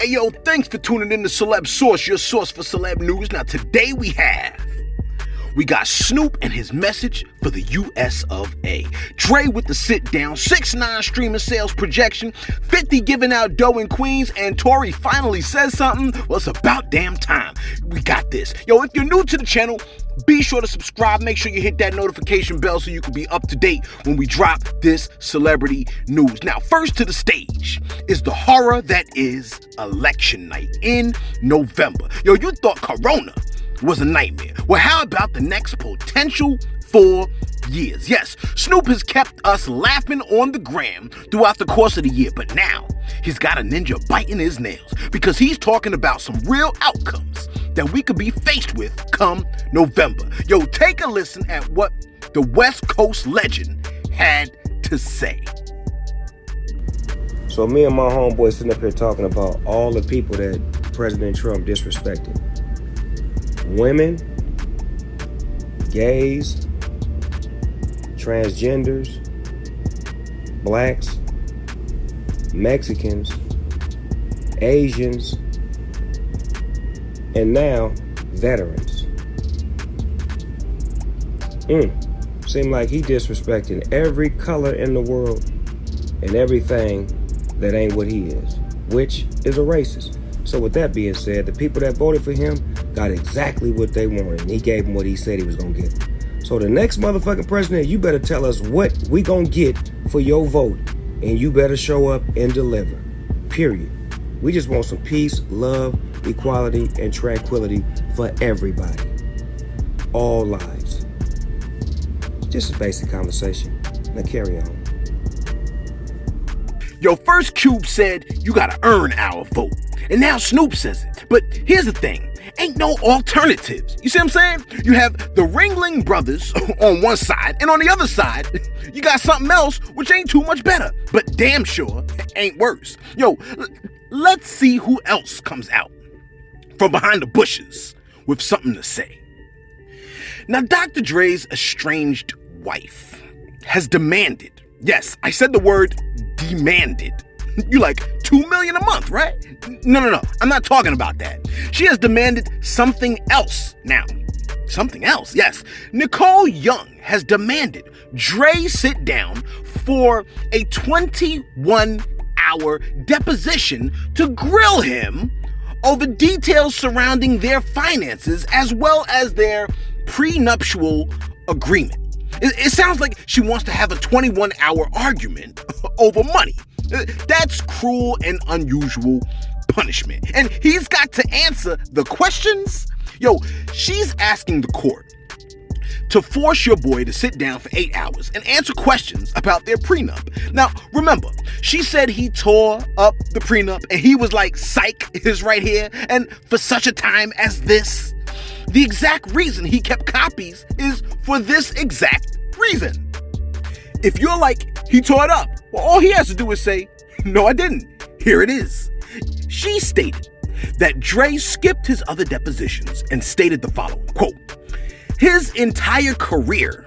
Hey yo, thanks for tuning in to Celeb Source, your source for celeb news. Now today we got Snoop and his message for the US of A. Dre with the sit down, 6ix9ine streaming sales projection, 50 giving out dough in Queens, and Tory finally says something. Well, it's about damn time. We got this. Yo, if you're new to the channel, be sure to subscribe. Make sure you hit that notification bell so you can be up to date when we drop this celebrity news. Now, first to the stage is the horror that is election night in November. Yo, you thought Corona was a nightmare. Well, how about the next potential 4 years? Yes, Snoop has kept us laughing on the gram throughout the course of the year, but now he's got a ninja biting his nails because he's talking about some real outcomes that we could be faced with come November. Yo, take a listen at what the West Coast legend had to say. So me and my homeboy sitting up here talking about all the people that President Trump disrespected. Women, gays, transgenders, blacks, Mexicans, Asians, and now veterans. Seem like he disrespecting every color in the world and everything that ain't what he is, which is a racist. So with that being said, the people that voted for him got exactly what they wanted, and he gave them what he said he was gonna get. So the next motherfucking president, you better tell us what we gonna get for your vote, and you better show up and deliver, period. We just want some peace, love, equality, and tranquility for everybody. All lives. Just a basic conversation. Now carry on. Yo, first Cube said you gotta earn our vote. And now Snoop says it. But here's the thing. Ain't no alternatives. You see what I'm saying? You have the Ringling Brothers on one side, and on the other side, you got something else which ain't too much better, but damn sure ain't worse. Yo, let's see who else comes out from behind the bushes with something to say. Now, Dr. Dre's estranged wife has demanded, yes, I said the word demanded. You like $2 million a month, right? No, I'm not talking about that. She has demanded something else now. Something else, yes. Nicole Young has demanded Dre sit down for a 21-hour deposition to grill him over details surrounding their finances as well as their prenuptial agreement. It sounds like she wants to have a 21-hour argument over money. That's cruel and unusual punishment. And he's got to answer the questions. Yo, she's asking the court to force your boy to sit down for 8 hours and answer questions about their prenup. Now, remember, she said he tore up the prenup and he was like, psych, is right here. And for such a time as this, the exact reason he kept copies is for this exact reason. If you're like, he tore it up, well, all he has to do is say, no, I didn't. Here it is. She stated that Dre skipped his other depositions and stated the following, quote, his entire career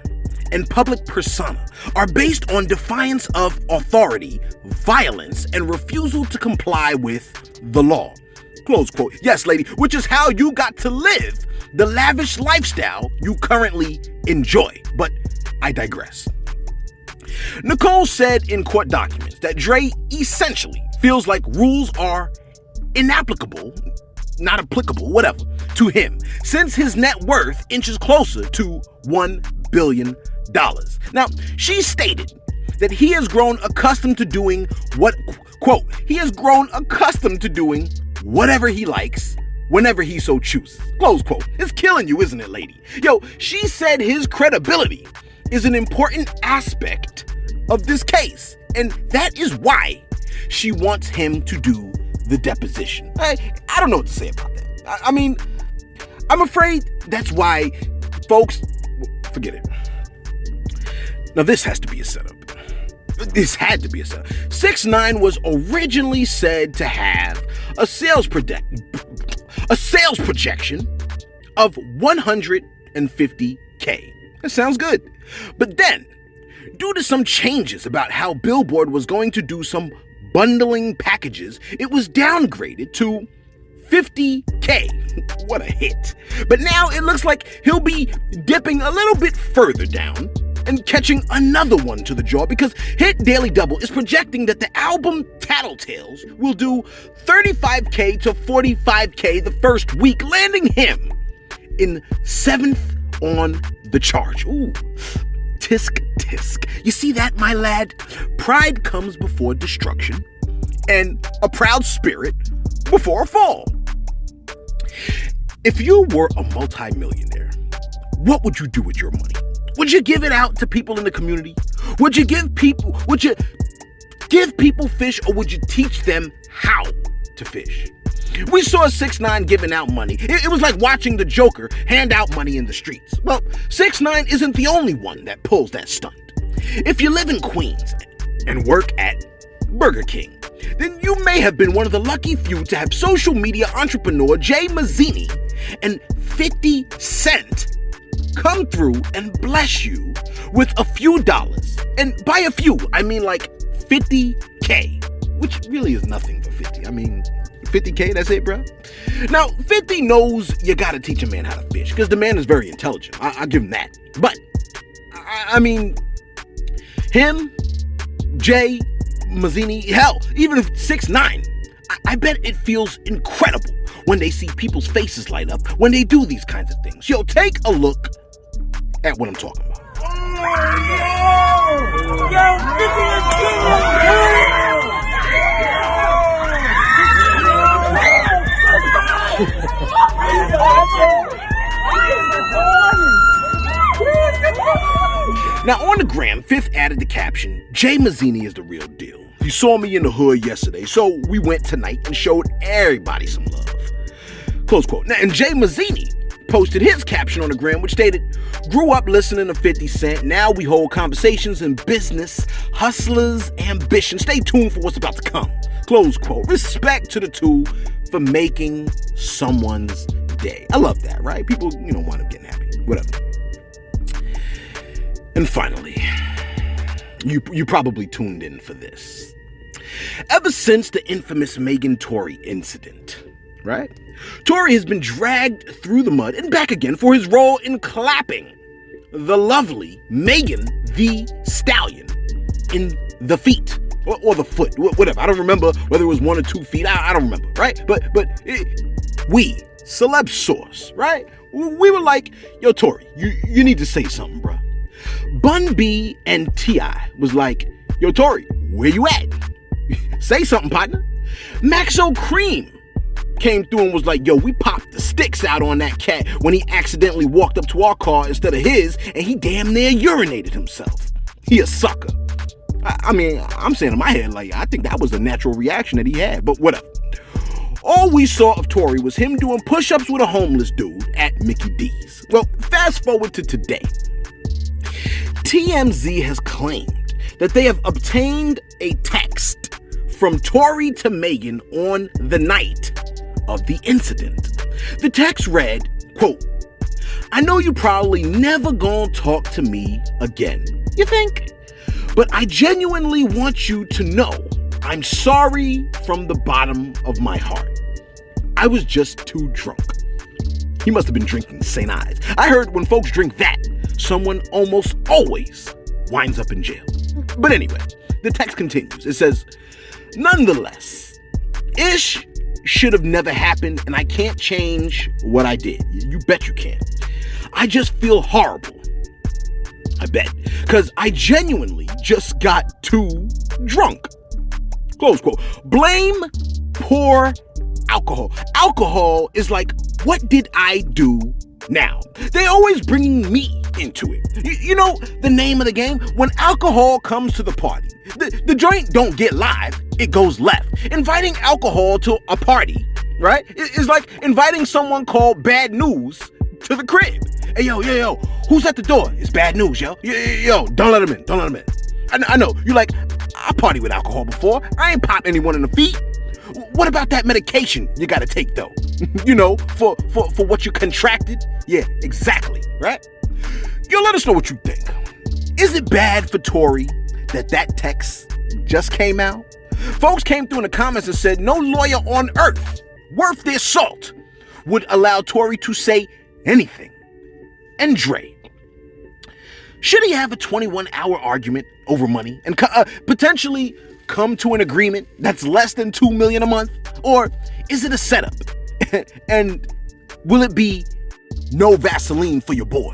and public persona are based on defiance of authority, violence, and refusal to comply with the law. Close quote. Yes, lady, which is how you got to live the lavish lifestyle you currently enjoy. But I digress. Nicole said in court documents that Dre essentially feels like rules are inapplicable, not applicable, whatever, to him, since his net worth inches closer to $1 billion. Now, she stated that he has grown accustomed to doing he has grown accustomed to doing whatever he likes, whenever he so chooses. Close quote. It's killing you, isn't it, lady? Yo, she said his credibility is an important aspect of this case, and that is why she wants him to do the deposition. I don't know what to say about that. I mean, I'm afraid that's why folks, forget it. Now this has to be a setup. This had to be a setup. 6ix9ine was originally said to have a sales projection of 150K. That sounds good. But then, due to some changes about how Billboard was going to do some bundling packages, it was downgraded to $50K. What a hit. But now it looks like he'll be dipping a little bit further down and catching another one to the jaw, because Hit Daily Double is projecting that the album Tattletales will do $35K to $45K the first week, landing him in 7th on the chart. Ooh, tisk tisk. You see that, my lad? Pride comes before destruction, and a proud spirit before a fall. If you were a multimillionaire, what would you do with your money? Would you give it out to people in the community? Would you give people fish, or would you teach them how to fish? We saw 6ix9ine giving out money. It was like watching the Joker hand out money in the streets. Well, 6ix9ine isn't the only one that pulls that stunt. If you live in Queens and work at Burger King, then you may have been one of the lucky few to have social media entrepreneur Jay Mazzini and 50 Cent come through and bless you with a few dollars. And by a few, I mean like $50K, which really is nothing for 50. I mean, $50K, that's it, bro. Now, 50 knows you gotta teach a man how to fish, because the man is very intelligent. I'll give him that. But, I mean, him, Jay, Mazzini, hell, even if 6ix9ine, I bet it feels incredible when they see people's faces light up when they do these kinds of things. Yo, take a look at what I'm talking about. Now on the gram, Fifth added the caption, "Jay Mazzini is the real deal. He saw me in the hood yesterday, so we went tonight and showed everybody some love." Close quote. Now, and Jay Mazzini posted his caption on the gram, which stated, "Grew up listening to 50 Cent. Now we hold conversations in business, hustlers, ambition. Stay tuned for what's about to come." Close quote. Respect to the two for making someone's day. I love that, right? People, wind up getting happy. Whatever. And finally, you probably tuned in for this. Ever since the infamous Megan Tory incident, right? Tory has been dragged through the mud and back again for his role in clapping the lovely Megan the Stallion in the feet. Or the foot, whatever. I don't remember whether it was 1 or 2 feet. I don't remember, right? But we, Celebs source, right? We were like, "Yo, Tory, you need to say something, bro." Bun B and T.I. was like, "Yo, Tory, where you at? Say something, partner." Maxo Cream came through and was like, "Yo, we popped the sticks out on that cat when he accidentally walked up to our car instead of his, and he damn near urinated himself. He a sucker." I mean, I'm saying in my head, like, I think that was the natural reaction that he had, but whatever. All we saw of Tory was him doing push-ups with a homeless dude at Mickey D's. Well, fast forward to today. TMZ has claimed that they have obtained a text from Tory to Megan on the night of the incident. The text read, quote, "I know you probably never gonna talk to me again. You think? But I genuinely want you to know I'm sorry from the bottom of my heart. I was just too drunk." He must have been drinking St. Ives. I heard when folks drink that, someone almost always winds up in jail. But anyway, the text continues. It says, "Nonetheless, ish should have never happened, and I can't change what I did. You bet you can't. I just feel horrible. I bet. Because I genuinely just got too drunk." Close quote. Blame poor alcohol. Alcohol is like, what did I do now? They always bringing me into it. You know the name of the game? When alcohol comes to the party, the joint don't get live, it goes left. Inviting alcohol to a party, right, is like inviting someone called Bad News to the crib. "Hey, yo, who's at the door? It's Bad News, yo. Yo, don't let him in. I know, you like, I party with alcohol before. I ain't pop anyone in the feet. What about that medication you gotta take, though? For what you contracted? Yeah, exactly, right? Yo, let us know what you think. Is it bad for Tory that text just came out? Folks came through in the comments and said no lawyer on earth worth their salt would allow Tory to say anything. And Dre, should he have a 21-hour argument over money and potentially come to an agreement that's less than $2 million a month? Or is it a setup? And will it be no Vaseline for your boy?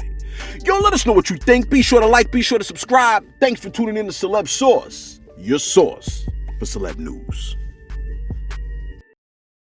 Yo, let us know what you think. Be sure to like, be sure to subscribe. Thanks for tuning in to Celeb Source, your source for celeb news.